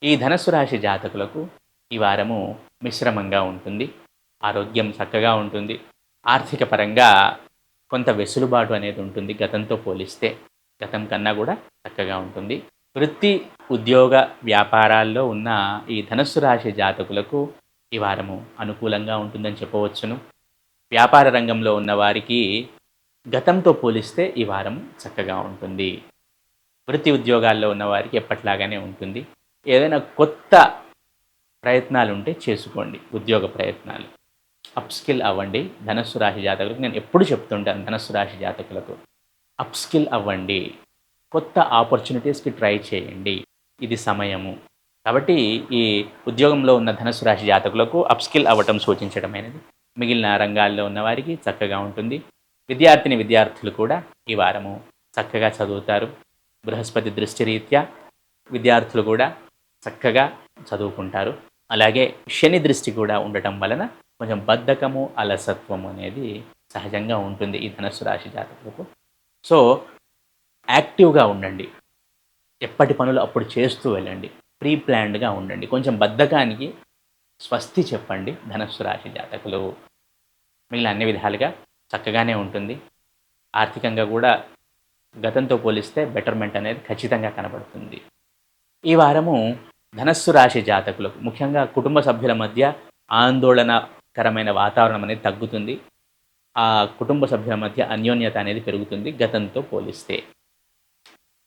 ఈ ధనస్సు రాశి జాతకులకు ఈ వారము మిశ్రమంగా ఉంటుంది. ఆరోగ్యం చక్కగా ఉంటుంది. ఆర్థిక పరంగా కొంత వెసులుబాటు అనేది ఉంటుంది గతంతో పోలిస్తే. గతం కన్నా కూడా చక్కగా ఉంటుంది. వృత్తి, ఉద్యోగ, వ్యాపారాల్లో ఉన్న ఈ ధనస్సు రాశి జాతకులకు ఈ వారము అనుకూలంగా ఉంటుందని చెప్పవచ్చును. వ్యాపార రంగంలో ఉన్నవారికి గతంతో పోలిస్తే ఈ వారం చక్కగా ఉంటుంది. వృత్తి ఉద్యోగాల్లో ఉన్నవారికి ఎప్పటిలాగానే ఉంటుంది. ఏదైనా కొత్త ప్రయత్నాలుంటే చేసుకోండి. ఉద్యోగ ప్రయత్నాలు. అప్‌స్కిల్ అవ్వండి. ధనస్సు రాశి జాతకులకు నేను ఎప్పుడు చెప్తుంటాను ధనస్సు రాశి జాతకులకు. అప్‌స్కిల్ అవ్వండి. కొత్త ఆపర్చునిటీస్‌కి ట్రై చేయండి. ఇది సమయము. కాబట్టి ఈ ఉద్యోగంలో ఉన్న ధనస్సు రాశి జాతకులకు అప్‌స్కిల్ అవ్వటం సూచించడమైనది. మిగిలిన రంగాల్లో ఉన్నవారికి చక్కగా ఉంటుంది. విద్యార్థులు కూడా ఈ వారము చక్కగా చదువుతారు. బృహస్పతి దృష్టి రీత్యా విద్యార్థులు కూడా చక్కగా చదువుకుంటారు. అలాగే శని దృష్టి కూడా ఉండటం వలన కొంచెం బద్ధకము, అలసత్వము అనేది సహజంగా ఉంటుంది ఈ ధనస్సు రాశి జాతకులకు. సో, యాక్టివ్‌గా ఉండండి. ఎప్పటి పనులు అప్పుడు చేస్తూ వెళ్ళండి. ప్రీ ప్లాన్డ్‌గా ఉండండి. కొంచెం బద్ధకానికి స్వస్తి చెప్పండి ధనస్సు రాశి జాతకులు. మిగిలిన అన్ని విధాలుగా చక్కగానే ఉంటుంది. ఆర్థికంగా కూడా గతంతో పోలిస్తే బెటర్‌మెంట్ అనేది ఖచ్చితంగా కనబడుతుంది. ఈ వారము ధనస్సు రాశి జాతకులకు ముఖ్యంగా కుటుంబ సభ్యుల మధ్య ఆందోళనకరమైన వాతావరణం అనేది తగ్గుతుంది. ఆ కుటుంబ సభ్యుల మధ్య అన్యోన్యత అనేది పెరుగుతుంది గతంతో పోలిస్తే.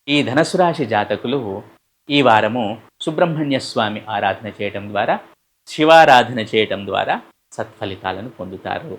ఈ ధనస్సు రాశి జాతకులు ఈ వారము సుబ్రహ్మణ్య స్వామి ఆరాధన చేయటం ద్వారా, శివారాధన చేయటం ద్వారా సత్ఫలితాలను పొందుతారు.